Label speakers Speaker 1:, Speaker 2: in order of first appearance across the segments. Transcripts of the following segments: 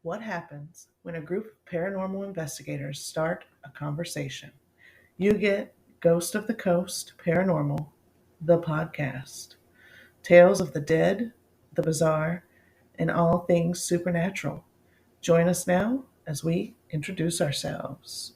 Speaker 1: What happens when a group of paranormal investigators start a conversation? You get Ghost of the Coast Paranormal, the podcast. Tales of the dead, the bizarre, and all things supernatural. Join us now as we introduce ourselves.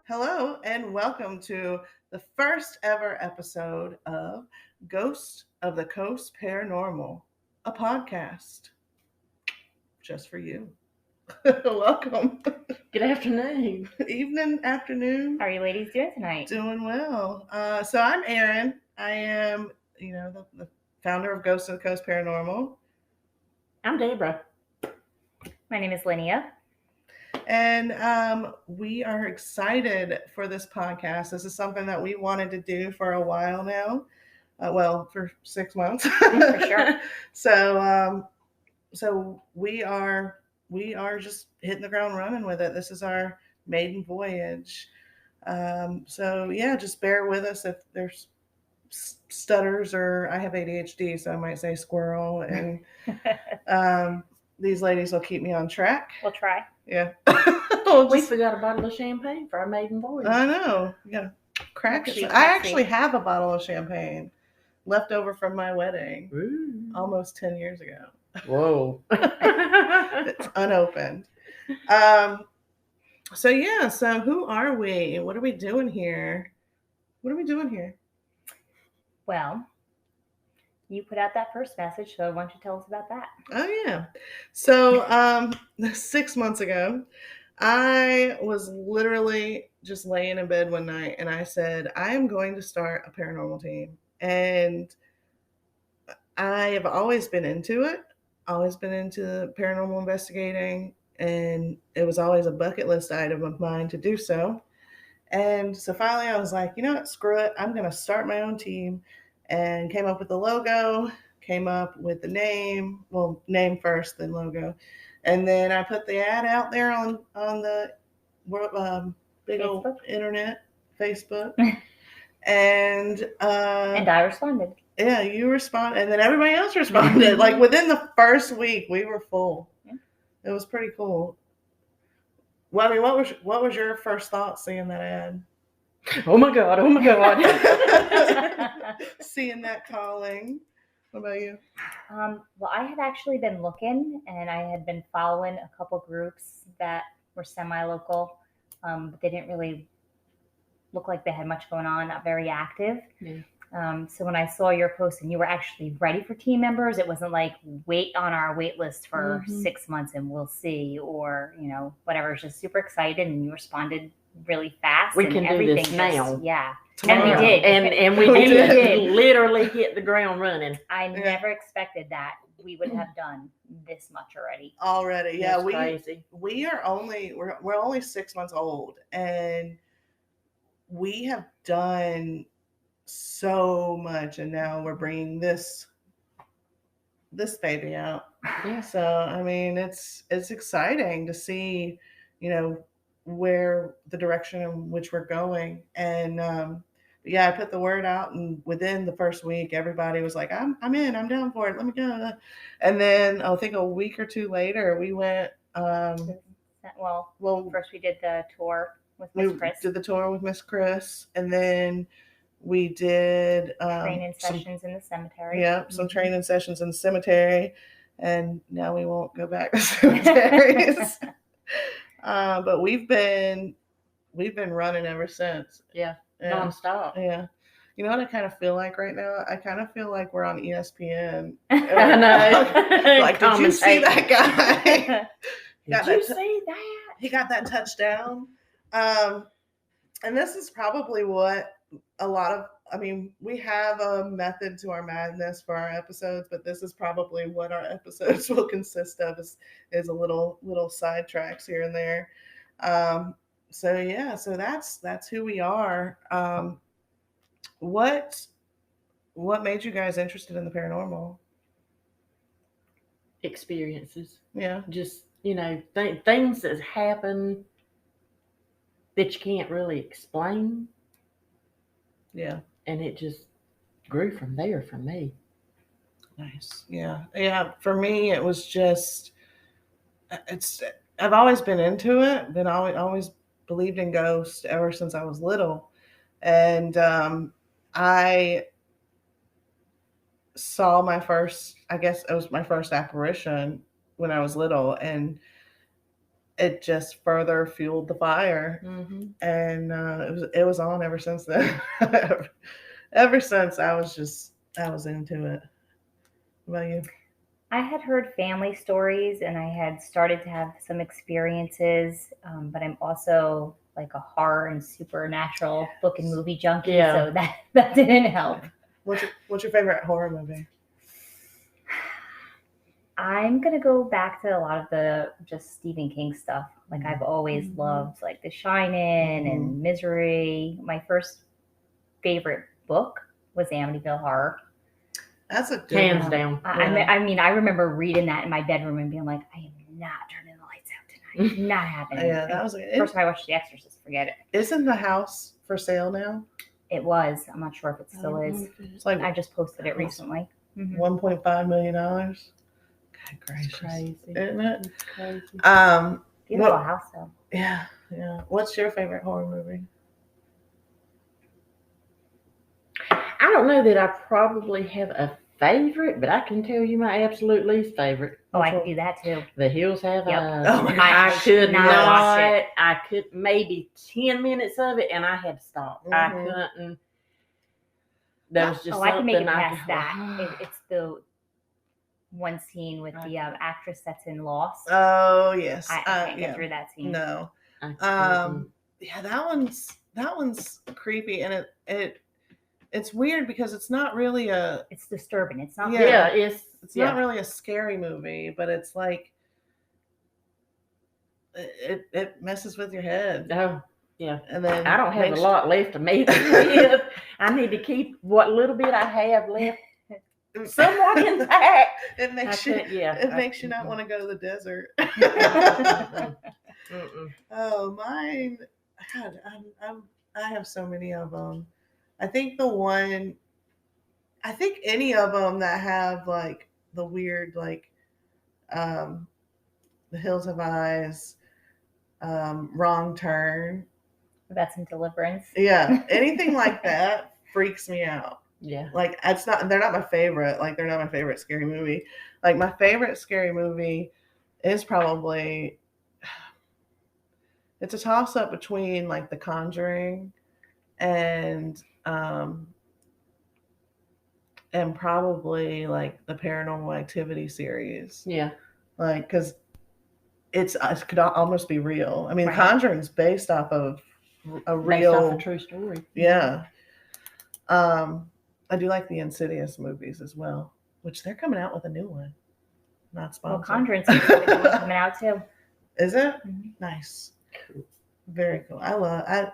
Speaker 1: Hello, and welcome to the first ever episode of Ghost of the Coast Paranormal, a podcast just for you. Welcome.
Speaker 2: Good afternoon.
Speaker 1: Evening, afternoon.
Speaker 3: How are you ladies doing tonight?
Speaker 1: Doing well. So I'm Erin. I am, the founder of Ghost of the Coast Paranormal.
Speaker 2: I'm Deborah.
Speaker 3: My name is Linnea.
Speaker 1: And we are excited for this podcast. This is something that we wanted to do for a while now. For 6 months.
Speaker 3: For sure.
Speaker 1: So we are just hitting the ground running with it. This is our maiden voyage. Just bear with us if there's stutters, or I have ADHD, so I might say squirrel, and these ladies will keep me on track.
Speaker 3: We'll try.
Speaker 1: Yeah.
Speaker 2: We forgot a bottle of champagne for our maiden voyage.
Speaker 1: I know. Yeah. Crack. I actually have a bottle of champagne left over from my wedding.
Speaker 2: Ooh.
Speaker 1: Almost 10 years ago.
Speaker 2: Whoa.
Speaker 1: It's unopened. So who are we? What are we doing here?
Speaker 3: Well, you put out that first message, so why don't you tell us about that?
Speaker 1: Oh, yeah. So 6 months ago, I was literally just laying in bed one night and I said, I am going to start a paranormal team. And I have always been into it, always been into paranormal investigating. And it was always a bucket list item of mine to do so. And so finally I was like, you know what, screw it. I'm going to start my own team, and came up with the logo, came up with the name. Well, name first, then logo. And then I put the ad out there on the big
Speaker 3: Facebook.
Speaker 1: Old internet, Facebook. And
Speaker 3: I responded.
Speaker 1: Yeah, you responded, and then everybody else responded. Like within the first week, we were full.
Speaker 3: Yeah.
Speaker 1: It was pretty cool. Well, I mean, what was your first thought seeing that ad?
Speaker 2: Oh my God.
Speaker 1: Seeing that calling. What about you?
Speaker 3: Well, I had actually been looking, and I had been following a couple groups that were semi-local, but they didn't really look like they had much going on, not very active.
Speaker 2: Yeah.
Speaker 3: So when I saw your post and you were actually ready for team members, it wasn't like wait on our wait list for 6 months and we'll see, or whatever. It's just super excited, and you responded really fast.
Speaker 2: We
Speaker 3: and
Speaker 2: can do
Speaker 3: everything
Speaker 2: this now.
Speaker 3: Yeah.
Speaker 1: Tomorrow.
Speaker 3: And we did.
Speaker 2: And we
Speaker 1: We
Speaker 2: did
Speaker 3: did.
Speaker 2: literally hit the ground running.
Speaker 3: I never expected that we would have done this much already.
Speaker 1: Yeah,
Speaker 2: That's crazy.
Speaker 1: we're only 6 months old, and we have done so much, and now we're bringing this baby out.
Speaker 2: Yeah.
Speaker 1: So I mean, it's exciting to see, where the direction in which we're going. And I put the word out, and within the first week, everybody was like, I'm in, I'm down for it, let me go. And then I think a week or two later, we went.
Speaker 3: Well, first we did the tour with Miss Chris.
Speaker 1: Did the tour with Miss Chris, and then we did
Speaker 3: training sessions in the cemetery.
Speaker 1: Yeah, some training sessions in the cemetery, and now we won't go back to cemeteries. But we've been running ever since.
Speaker 2: Yeah. Nonstop.
Speaker 1: Yeah. You know what I kind of feel like right now? I kind of feel like we're on ESPN.
Speaker 2: I know.
Speaker 1: Like, did you see that guy?
Speaker 2: Did you see that?
Speaker 1: He got that touchdown. And this is probably what we have a method to our madness for our episodes, but this is probably what our episodes will consist of is a little sidetracks here and there. So that's who we are. What what made you guys interested in the paranormal?
Speaker 2: Experiences.
Speaker 1: Yeah.
Speaker 2: Just, things that happen that you can't really explain.
Speaker 1: Yeah.
Speaker 2: And it just grew from there for me.
Speaker 1: Nice. Yeah. Yeah. For me, it was just, it's, I've always been into it, been always believed in ghosts ever since I was little. And I saw my first, I guess it was my first apparition when I was little. And it just further fueled the fire.
Speaker 2: Mm-hmm.
Speaker 1: And it was on ever since then. Ever since I was into it. What about you?
Speaker 3: I had heard family stories and I had started to have some experiences, but I'm also like a horror and supernatural book and movie junkie,
Speaker 2: Yeah.
Speaker 3: so that didn't help.
Speaker 1: What's your favorite horror movie?
Speaker 3: I'm gonna go back to a lot of the just Stephen King stuff. Like I've always
Speaker 2: Mhm.
Speaker 3: loved like The Shining and Misery. My first favorite book was Amityville Horror.
Speaker 1: That's a good
Speaker 2: Hands
Speaker 1: one.
Speaker 2: down.
Speaker 3: I mean, I remember reading that in my bedroom and being like, I am not turning the lights out tonight. Not happening.
Speaker 1: Yeah, that was
Speaker 3: First time I watched The Exorcist, forget it.
Speaker 1: Isn't the house for sale now?
Speaker 3: It was. I'm not sure if it still is.
Speaker 1: It's like
Speaker 3: I just posted it recently. Mhm.
Speaker 1: $1.5 million. God gracious.
Speaker 2: Crazy.
Speaker 1: Isn't it?
Speaker 2: It's crazy.
Speaker 3: Beautiful
Speaker 1: what-
Speaker 3: house though.
Speaker 1: Yeah, yeah. What's your favorite horror movie?
Speaker 2: I don't know that I probably have a favorite, but I can tell you my absolute least favorite.
Speaker 3: Oh, I could do that too.
Speaker 2: The Hills Have
Speaker 3: Yep.
Speaker 2: Eyes.
Speaker 1: Oh my
Speaker 2: I
Speaker 1: gosh.
Speaker 2: could
Speaker 3: Not
Speaker 2: not.
Speaker 3: watch it.
Speaker 2: I could maybe 10 minutes of it, and I had to stop. I
Speaker 1: Mhm.
Speaker 2: couldn't. There was just
Speaker 3: Oh, I can make it
Speaker 2: something
Speaker 3: past that. It's the one scene with the actress that's in Lost.
Speaker 1: Oh yes.
Speaker 3: I can't
Speaker 1: yeah.
Speaker 3: get through that scene.
Speaker 1: No.
Speaker 2: I couldn't.
Speaker 1: Yeah, that one's creepy, and it's weird because it's not really a
Speaker 3: It's disturbing. It's not.
Speaker 1: Yeah.
Speaker 2: It's
Speaker 1: not really a scary movie, but it's like it messes with your head.
Speaker 2: Oh, yeah.
Speaker 1: And then
Speaker 2: I don't have
Speaker 1: makes
Speaker 2: a lot left to me to live. I need to keep what little bit I have left somewhat intact.
Speaker 1: It makes you makes you not want to go to the desert. Oh, mine. God, I have so many of them. I think any of them that have like the weird, like, The Hills Have Eyes, Wrong Turn.
Speaker 3: That's in Deliverance.
Speaker 1: Yeah, anything like that freaks me out.
Speaker 2: Yeah.
Speaker 1: Like they're not my favorite. Like they're not my favorite scary movie. Like my favorite scary movie is probably, it's a toss up between like The Conjuring and probably like the Paranormal Activity series.
Speaker 2: Yeah.
Speaker 1: Like, because it could almost be real. I mean,
Speaker 3: Right.
Speaker 1: Conjuring's based off of a
Speaker 2: Based
Speaker 1: real,
Speaker 2: off a true story.
Speaker 1: yeah. I do like the Insidious movies as well, which they're coming out with a new one. Not
Speaker 3: Well,
Speaker 1: sponsored.
Speaker 3: Conjuring's coming out too.
Speaker 1: Is it?
Speaker 3: Mhm.
Speaker 1: Nice. Cool. Very cool. I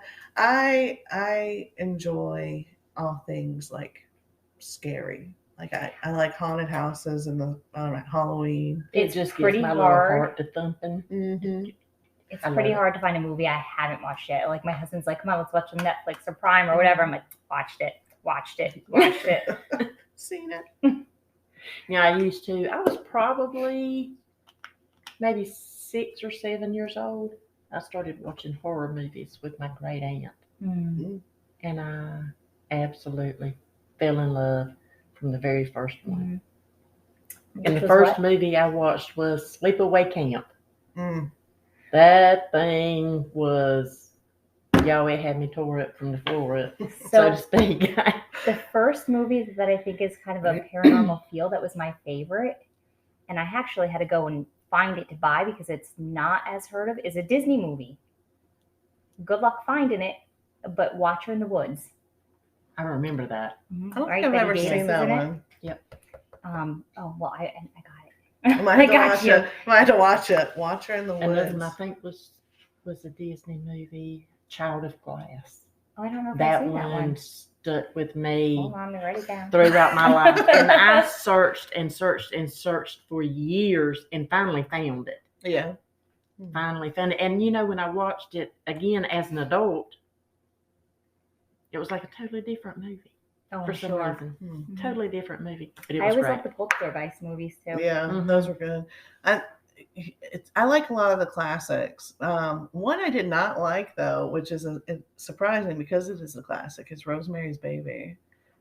Speaker 1: enjoy all things like scary. Like I like haunted houses and the Halloween.
Speaker 2: It
Speaker 3: It's
Speaker 2: just
Speaker 3: pretty
Speaker 2: gets my little
Speaker 3: hard.
Speaker 2: heart to thumping.
Speaker 1: Mm-hmm.
Speaker 3: It's
Speaker 2: I
Speaker 3: pretty
Speaker 2: love it.
Speaker 3: hard to find a movie I haven't watched yet. Like my husband's like, come on, let's watch some Netflix or Prime or whatever. I'm like, watched it.
Speaker 1: Seen it.
Speaker 2: Yeah, I used to. I was probably maybe 6 or 7 years old. I started watching horror movies with my great aunt,
Speaker 3: Mm.
Speaker 2: and I absolutely fell in love from the very first one.
Speaker 3: Mhm.
Speaker 2: And
Speaker 3: Which
Speaker 2: the
Speaker 3: was
Speaker 2: first
Speaker 3: what?
Speaker 2: movie I watched was Sleepaway Camp.
Speaker 1: Mm.
Speaker 2: That thing was, it had me tore up from the floor up, so to speak.
Speaker 3: The first movie that I think is kind of a paranormal feel that was my favorite, and I actually had to go and find it to buy because it's not as heard of, is a Disney movie. Good luck finding it, but Watcher in the Woods.
Speaker 2: I remember that.
Speaker 1: I don't
Speaker 3: Right,
Speaker 1: think I've
Speaker 3: Betty
Speaker 1: ever
Speaker 3: Davis
Speaker 1: seen
Speaker 3: is
Speaker 1: that
Speaker 3: in it.
Speaker 1: one.
Speaker 3: Oh well, I got it.
Speaker 1: I might have to watch it. Might have to watch it. Watcher in the Woods.
Speaker 2: Another one I think was a Disney movie, Child of Glass.
Speaker 3: Oh, I don't know if I've
Speaker 2: That
Speaker 3: seen that one.
Speaker 2: stuck with me
Speaker 3: Hold on, let me write it down.
Speaker 2: throughout my life. And I searched and searched and searched for years and finally found it.
Speaker 1: Yeah.
Speaker 2: Finally found it. And when I watched it again as an adult, it was like a totally different movie.
Speaker 3: Oh,
Speaker 2: For
Speaker 3: I'm
Speaker 2: some
Speaker 3: sure.
Speaker 2: reason.
Speaker 3: Mhm.
Speaker 2: Totally different movie. But it
Speaker 3: I
Speaker 2: was
Speaker 3: always
Speaker 2: great.
Speaker 3: love the Poltergeist movies too.
Speaker 1: Yeah, those were good. I like a lot of the classics. One I did not like though, which is surprising because it is a classic, is Rosemary's Baby.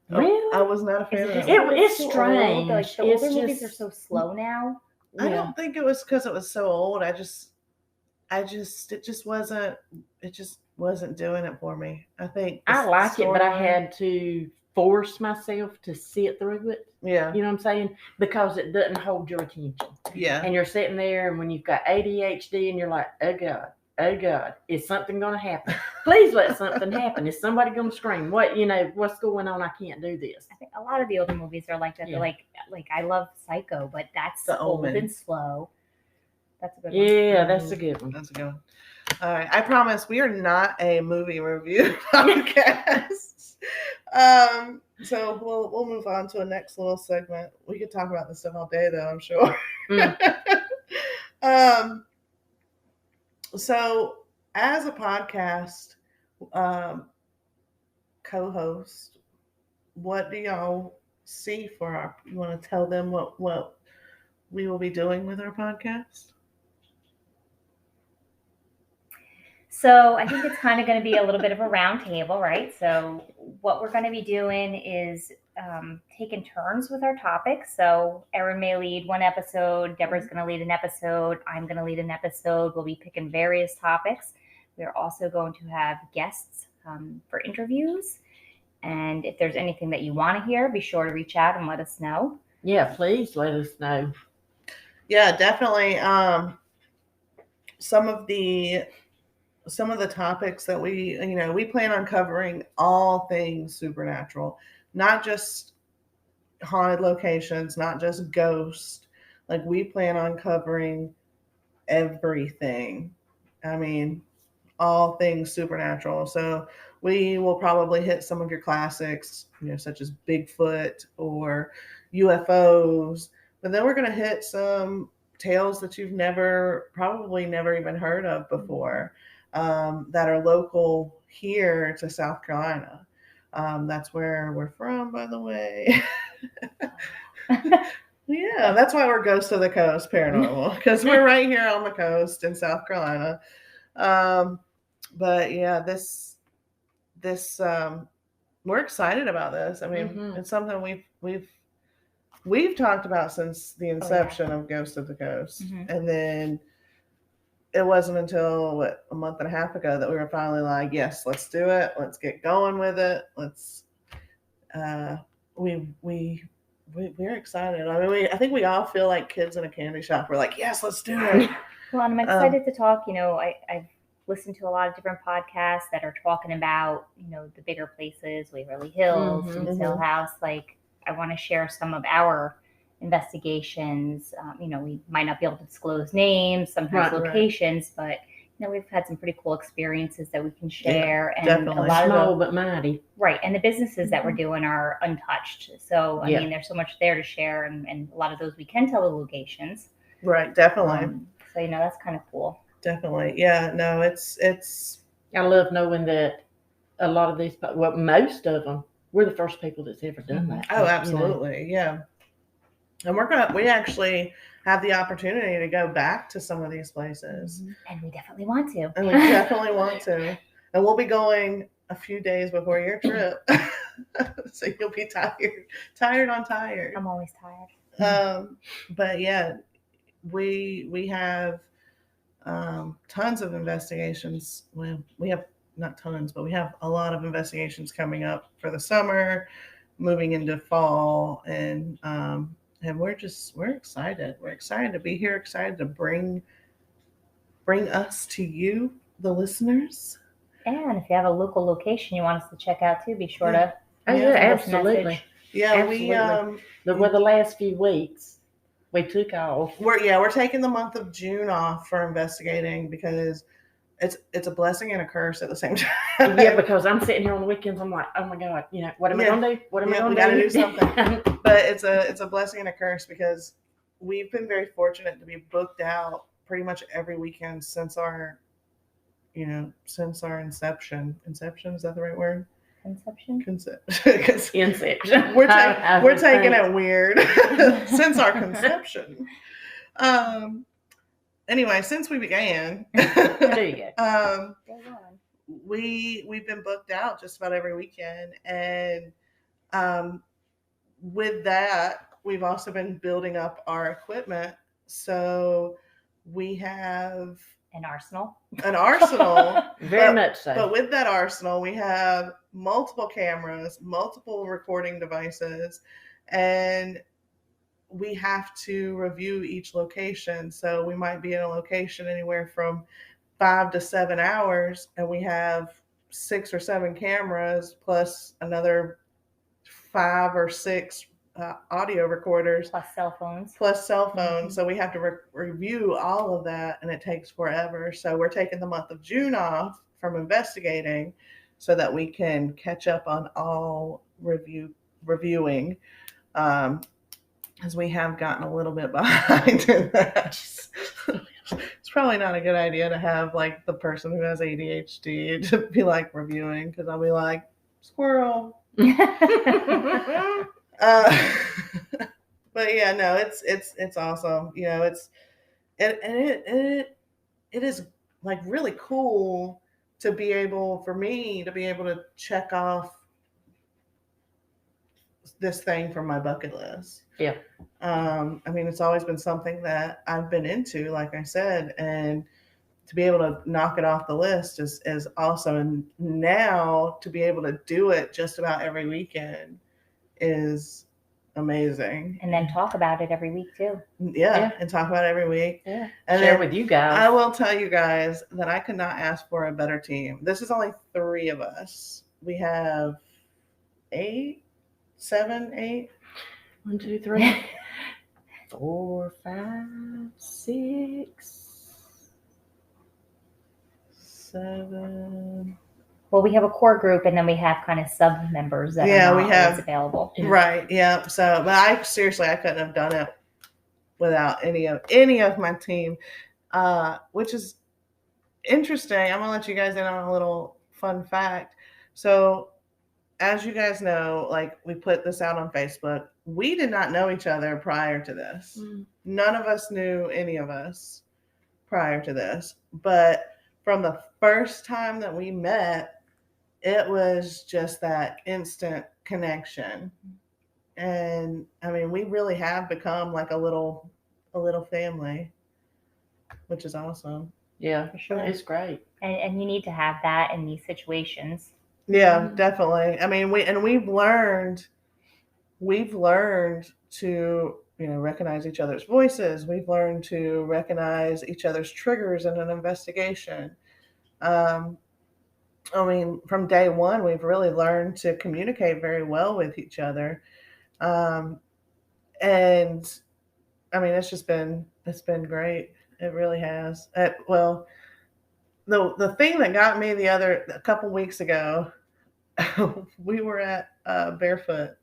Speaker 2: Really?
Speaker 1: I was not a fan
Speaker 3: Is
Speaker 1: of
Speaker 3: it
Speaker 1: that
Speaker 3: just
Speaker 1: one.
Speaker 3: because
Speaker 2: It's
Speaker 3: it's too
Speaker 2: strange.
Speaker 3: old? Like the
Speaker 2: It's
Speaker 3: older movies are
Speaker 2: just-
Speaker 3: so slow now.
Speaker 1: I
Speaker 2: Yeah.
Speaker 1: don't think it was because it was so old. It just wasn't doing it for me. I think
Speaker 2: I like it, but I
Speaker 1: storyline-
Speaker 2: had to force myself to sit through it.
Speaker 1: Yeah,
Speaker 2: You know what I'm saying? Because it doesn't hold your attention.
Speaker 1: yeah.
Speaker 2: And you're sitting there, and when you've got ADHD, and you're like, oh God, is something going to happen? Please let something happen. Is somebody going to scream? What's going on? I can't do this.
Speaker 3: I think a lot of the older movies are like that.
Speaker 2: Yeah.
Speaker 3: They're like I love Psycho, but that's
Speaker 1: The
Speaker 3: old
Speaker 1: Omen.
Speaker 3: and slow. That's a good one.
Speaker 2: Yeah, that's a good one.
Speaker 1: That's a good one. All right, I promise we are not a movie review podcast. So we'll move on to a next little segment. We could talk about this stuff all day, though. I'm sure. So as a podcast co-host, what do y'all see for our? You want to tell them what we will be doing with our podcast?
Speaker 3: So I think it's kind of going to be a little bit of a round table, right? So what we're going to be doing is taking turns with our topics. So Erin may lead one episode, Deborah's going to lead an episode, I'm going to lead an episode. We'll be picking various topics. We're also going to have guests for interviews. And if there's anything that you want to hear, be sure to reach out and let us know.
Speaker 2: Yeah, please let us know.
Speaker 1: Yeah, definitely. Some of the topics that we plan on covering all things supernatural, not just haunted locations, not just ghosts. Like we plan on covering everything. I mean, all things supernatural. So we will probably hit some of your classics, such as Bigfoot or UFOs, but then we're going to hit some tales that you've probably never even heard of before. That are local here to South Carolina. That's where we're from, by the way. Yeah, that's why we're Ghost of the Coast Paranormal, because we're right here on the coast in South Carolina. But yeah, this we're excited about this. I mean, it's something we've talked about since the inception of Ghost of the Coast, and then it wasn't until a month and a half ago that we were finally like, yes, let's do it. Let's get going with it. Let's. We're excited. I mean, I think we all feel like kids in a candy shop. We're like, yes, let's do it.
Speaker 3: Well, and I'm excited to talk. I've listened to a lot of different podcasts that are talking about, the bigger places, Waverly Hills, and Hill House. Like, I want to share some of our investigations. We might not be able to disclose names, sometimes locations, but we've had some pretty cool experiences that we can share.
Speaker 1: Yeah,
Speaker 3: and
Speaker 1: definitely.
Speaker 3: a lot
Speaker 2: Small
Speaker 3: of
Speaker 2: but mighty.
Speaker 3: Right. And the businesses that we're doing are untouched. So, I mean, there's so much there to share, and a lot of those we can tell the locations.
Speaker 1: Right. Definitely.
Speaker 3: So, that's kind of cool.
Speaker 1: Definitely. Yeah. No, it's.
Speaker 2: I love knowing that a lot of these, most of them, we're the first people that's ever done that.
Speaker 1: Oh, absolutely. Yeah. And we actually have the opportunity to go back to some of these places.
Speaker 3: And we definitely want to.
Speaker 1: And we definitely want to. And we'll be going a few days before your trip. So you'll be tired on tired.
Speaker 3: I'm always tired.
Speaker 1: But yeah, we have tons of investigations. Well, we have not tons, but we have a lot of investigations coming up for the summer, moving into fall, and we're excited. We're excited to be here, excited to bring us to you, the listeners.
Speaker 3: And if you have a local location you want us to check out too, be sure to
Speaker 2: absolutely.
Speaker 1: Yeah,
Speaker 2: absolutely. The last few weeks we took off.
Speaker 1: We're taking the month of June off for investigating because it's a blessing and a curse at the same time.
Speaker 2: Yeah, because I'm sitting here on the weekends. I'm like, oh my God, what am I gonna do? What am I
Speaker 1: we
Speaker 2: gonna
Speaker 1: gotta
Speaker 2: do?
Speaker 1: do something. But it's a blessing and a curse because we've been very fortunate to be booked out pretty much every weekend since our inception. Inception, is that the right word?
Speaker 3: Conception.
Speaker 2: Inception.
Speaker 1: We're taking it weird since our conception. Anyway, since we began,
Speaker 2: There you go.
Speaker 3: Go on.
Speaker 1: we've been booked out just about every weekend, and with that, we've also been building up our equipment. So we have
Speaker 3: An arsenal.
Speaker 2: Very much so.
Speaker 1: But with that arsenal, we have multiple cameras, multiple recording devices, and we have to review each location. So we might be in a location anywhere from 5 to 7 hours, and we have 6 or 7 cameras plus another 5 or 6 audio recorders
Speaker 3: Plus cell phones.
Speaker 1: Mm-hmm. So we have to review all of that, and it takes forever. So we're taking the month of June off from investigating so that we can catch up on all reviewing, as we have gotten a little bit behind in that. It's probably not a good idea to have like the person who has ADHD to be like reviewing, because I'll be like, squirrel. But yeah, no, it's awesome. It is like really cool for me to be able to check off this thing from my bucket list.
Speaker 2: Yeah.
Speaker 1: I mean, it's always been something that I've been into, like I said, and to be able to knock it off the list is awesome. And now to be able to do it just about every weekend is amazing.
Speaker 3: And then talk about it every week too.
Speaker 1: Yeah. And talk about it every week.
Speaker 2: Yeah.
Speaker 1: And
Speaker 2: share with you guys.
Speaker 1: I will tell you guys that I could not ask for a better team. This is only 3 of us. We have 8, 7, 8.
Speaker 2: 1, 2, 3, 4, 5, 6, 7.
Speaker 3: Well, we have a core group, and then we have kind of sub members that are not always available.
Speaker 1: Right. Yeah. So, but I couldn't have done it without any of my team, which is interesting. I'm gonna let you guys in on a little fun fact. So, as you guys know, like, we put this out on Facebook. We did not know each other prior to this. None of us knew any of us prior to this. But from the first time that we met, it was just that instant connection. And I mean, we really have become like a little family, which is awesome.
Speaker 2: Yeah, for sure. It's great.
Speaker 3: And you need to have that in these situations.
Speaker 1: Yeah, definitely. I mean, we've learned to, recognize each other's voices. We've learned to recognize each other's triggers in an investigation. I mean, from day one, we've really learned to communicate very well with each other. And I mean, it's been great. It really has. Well, the thing that got me a couple weeks ago, we were at Barefoot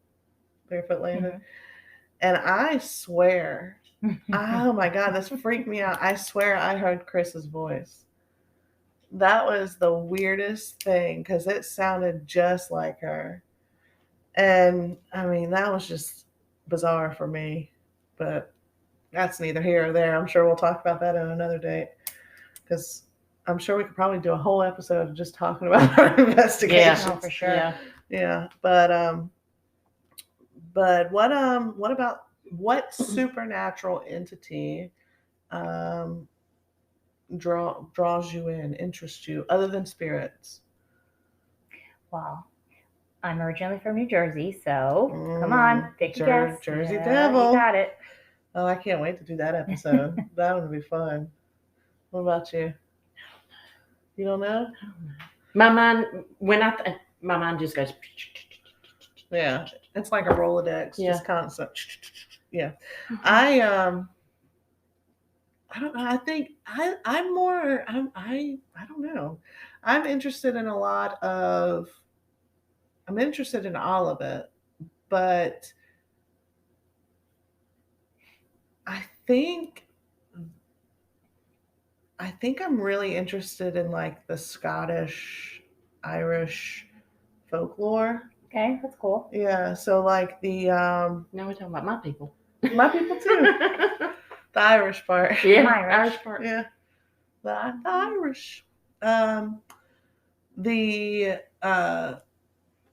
Speaker 1: Landing, and I swear, oh my God, this freaked me out. I swear I heard Chris's voice. That was the weirdest thing because it sounded just like her. And I mean, that was just bizarre for me, but that's neither here or there. I'm sure we'll talk about that in another date, because I'm sure we could probably do a whole episode of just talking about our investigations.
Speaker 3: Yeah, for sure.
Speaker 1: Yeah. But what supernatural entity draws you in, interests you, other than spirits?
Speaker 3: Well, I'm originally from New Jersey, so come on, take a guess.
Speaker 1: Jersey Devil.
Speaker 3: You got it.
Speaker 1: Oh, I can't wait to do that episode. That would be fun. What about you? You don't know?
Speaker 2: My mind, my mind just goes.
Speaker 1: Yeah, it's like a Rolodex, just constant. Yeah, I don't know. I think I'm more I don't know. I'm interested in a lot of I'm interested in all of it, but I think I'm really interested in like the Scottish, Irish folklore.
Speaker 3: Okay, that's cool.
Speaker 1: Yeah, so like the
Speaker 2: Now we're talking about my people.
Speaker 1: my people too. The Irish part.
Speaker 2: Yeah,
Speaker 3: Irish.
Speaker 2: Irish part.
Speaker 1: Yeah. The Irish. Um the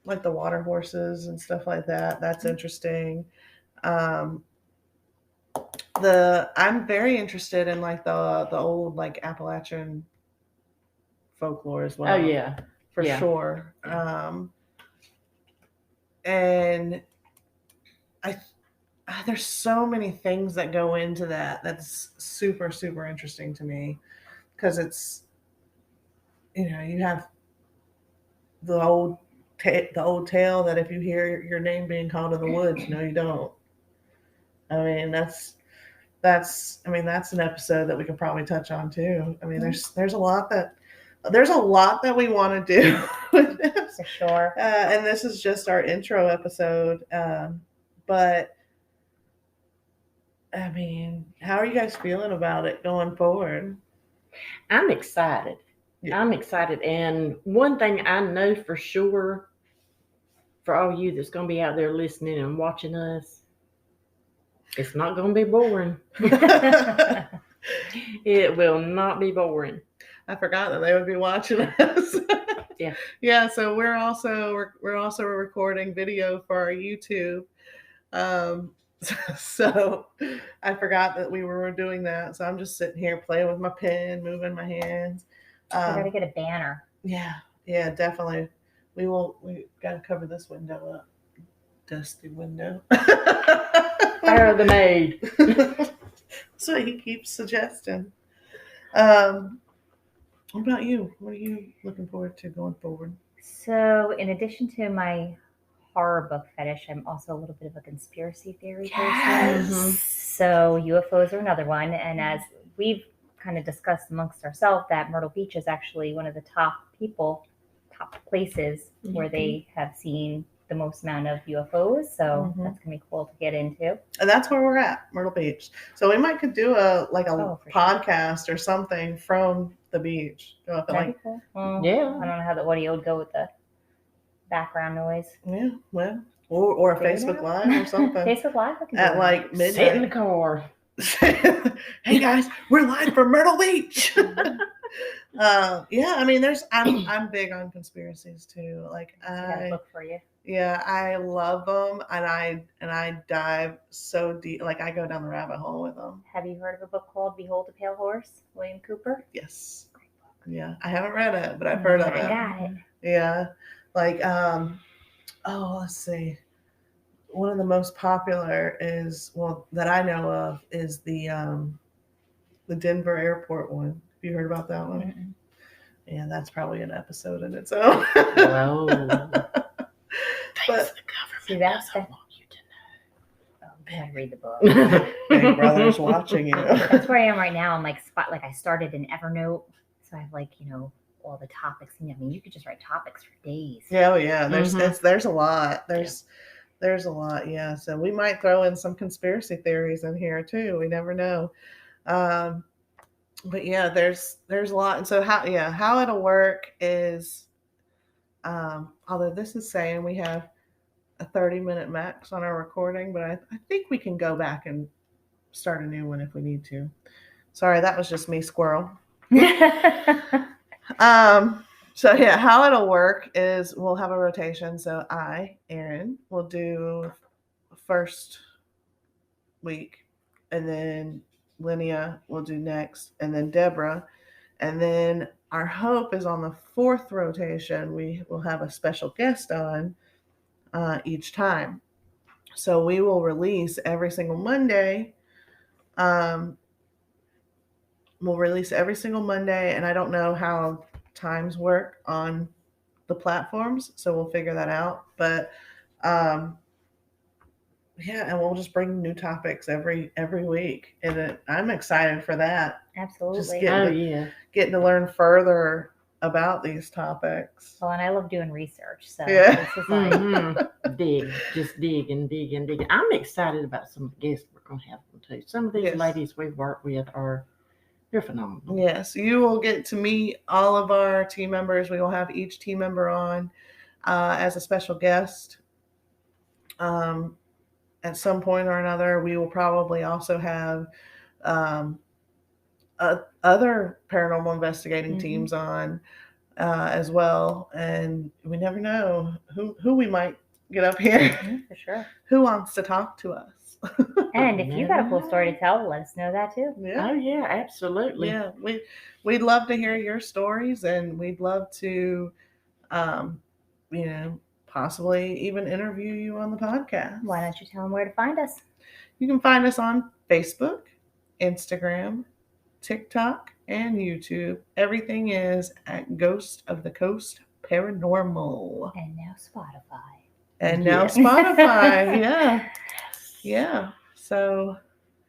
Speaker 1: like the water horses and stuff like that. That's interesting. Um I'm very interested in like the old like Appalachian folklore as well.
Speaker 2: Oh yeah,
Speaker 1: For
Speaker 2: yeah.
Speaker 1: sure. And I there's so many things that go into that. That's super super interesting to me because it's you have the old the old tale that if you hear your name being called in the woods, no, you don't. I mean, that's I mean that's an episode that we could probably touch on too. I mean, there's a lot that we want to do with this.
Speaker 3: For sure.
Speaker 1: And this is just our intro episode. But I mean, how are you guys feeling about it going forward?
Speaker 2: I'm excited.
Speaker 1: Yeah.
Speaker 2: I'm excited. And one thing I know for sure for all you that's going to be out there listening and watching us, it's not going to be boring. It will not be boring.
Speaker 1: I forgot that they would be watching us.
Speaker 2: Yeah.
Speaker 1: Yeah, so we're also recording video for our YouTube. So I forgot that we were doing that. So I'm just sitting here playing with my pen, moving my hands.
Speaker 3: We gotta get a banner.
Speaker 1: Yeah, definitely. We gotta cover this window up. Dusty window.
Speaker 2: Fire the maid.
Speaker 1: That's what he keeps suggesting. What about you? What are you looking forward to going forward?
Speaker 3: So, in addition to my horror book fetish, I'm also a little bit of a conspiracy theory person.
Speaker 2: Mhm.
Speaker 3: So, UFOs are another one. And as we've kind of discussed amongst ourselves, that Myrtle Beach is actually one of the top places where they have seen the most amount of UFOs. So that's gonna be cool to get into.
Speaker 1: And that's where we're at, Myrtle Beach. So we might could do a podcast or something from the beach.
Speaker 3: That'd be cool. Well,
Speaker 2: Yeah.
Speaker 3: I don't know how the audio would go with the background noise.
Speaker 1: Yeah, well, or a Facebook Live or something.
Speaker 3: Facebook Live we can do
Speaker 1: At
Speaker 3: that.
Speaker 1: like midnight.
Speaker 2: Sit in the car.
Speaker 1: Hey guys, we're live from Myrtle Beach. Yeah, I mean, I'm big on conspiracies too. Like
Speaker 3: I got a book for you.
Speaker 1: Yeah, I love them, and I dive so deep. Like I go down the rabbit hole with them.
Speaker 3: Have you heard of a book called Behold a Pale Horse, William Cooper?
Speaker 1: Yes. Yeah, I haven't read it, but I've heard of it.
Speaker 3: I got it.
Speaker 1: Yeah, like let's see. One of the most popular that I know of is the Denver airport one. Have you heard about that one?
Speaker 3: Mm-mm.
Speaker 1: Yeah, that's probably an episode in its own.
Speaker 2: Whoa.
Speaker 1: But
Speaker 3: see, that's I want you to know. Oh, you gotta read the book.
Speaker 1: Big Brother's watching you.
Speaker 3: That's where I am right now. I'm like I started in Evernote, so I have all the topics. I mean, you could just write topics for days.
Speaker 1: Yeah, yeah. There's a lot. There's a lot. Yeah. So we might throw in some conspiracy theories in here too. We never know. But yeah, there's a lot. And so how it'll work is, although this is saying we have a 30-minute max on our recording, but I think we can go back and start a new one if we need to. Sorry, that was just me, squirrel. So yeah, how it'll work is we'll have a rotation. So Erin, will do first week, and then Linnea will do next, and then Deborah. And then our hope is on the fourth rotation, we will have a special guest on each time. So we will release every single Monday. We'll release every single Monday, and I don't know how times work on the platforms, so we'll figure that out. But yeah, and we'll just bring new topics every week, and I'm excited for that.
Speaker 3: Absolutely.
Speaker 1: Getting to learn further about these topics.
Speaker 3: Well, and I love doing research, so
Speaker 1: Yeah.
Speaker 3: this is like
Speaker 2: just dig and dig and dig. I'm excited about some of the guests we're going to have them too. Some of these
Speaker 1: Yes.
Speaker 2: ladies we've worked with they're phenomenal.
Speaker 1: Yes, you will get to meet all of our team members. We will have each team member on as a special guest. At some point or another, we will probably also have other paranormal investigating teams on as well. And we never know who we might get up here.
Speaker 3: for sure.
Speaker 1: Who wants to talk to us?
Speaker 3: And if you got a cool story to tell, let us know that too.
Speaker 1: Yeah.
Speaker 2: Oh yeah, absolutely.
Speaker 1: Yeah, we'd love to hear your stories, and we'd love to, possibly even interview you on the podcast.
Speaker 3: Why don't you tell them where to find us?
Speaker 1: You can find us on Facebook, Instagram, TikTok, and YouTube. Everything is at Ghost of the Coast Paranormal.
Speaker 3: And now Spotify.
Speaker 1: Yeah. Yeah. So,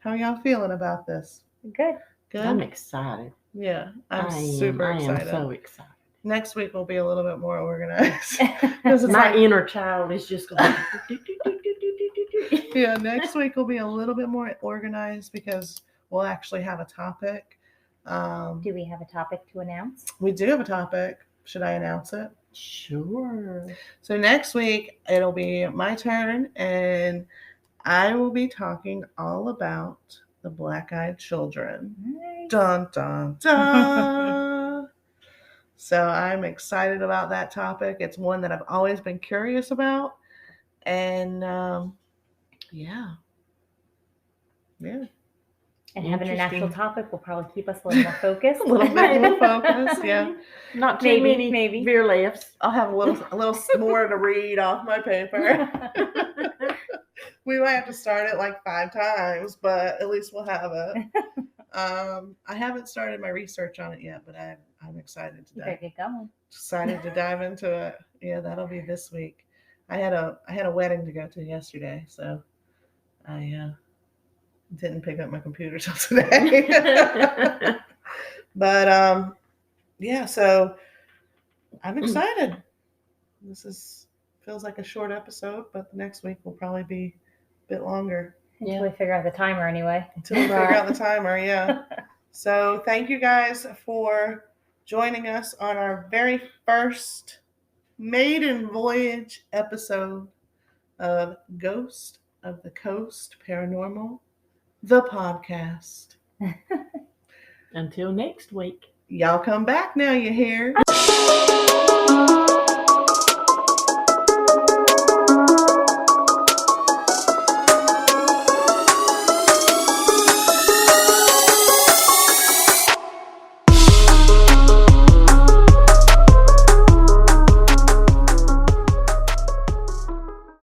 Speaker 1: how y'all feeling about this?
Speaker 3: Good.
Speaker 2: I'm excited.
Speaker 1: Yeah, I'm super excited.
Speaker 2: I am so excited.
Speaker 1: Next week will be a little bit more organized.
Speaker 2: My inner child is just going.
Speaker 1: Yeah, next week will be a little bit more organized because we'll actually have a topic.
Speaker 3: Do we have a topic to announce?
Speaker 1: We do have a topic. Should I announce it?
Speaker 2: Sure.
Speaker 1: So next week it'll be my turn, and I will be talking all about the black-eyed children.
Speaker 3: Nice.
Speaker 1: Dun dun dun. So I'm excited about that topic. It's one that I've always been curious about, and yeah.
Speaker 3: And having an actual topic will probably keep us a little more focused.
Speaker 1: A little bit more focused, yeah.
Speaker 2: Not too many veer lefts.
Speaker 1: I'll have a little more to read off my paper. We might have to start it like 5 times, but at least we'll have it. I haven't started my research on it yet, but I'm excited to dive into it. Yeah, that'll be this week. I had a wedding to go to yesterday, so I didn't pick up my computer till today. But yeah, so I'm excited. This feels like a short episode, but the next week will probably be a bit longer.
Speaker 3: Until we figure out the timer anyway.
Speaker 1: Yeah. So thank you guys for joining us on our very first Maiden Voyage episode of Ghost of the Coast Paranormal, the podcast.
Speaker 2: Until next week.
Speaker 1: Y'all come back now, you hear?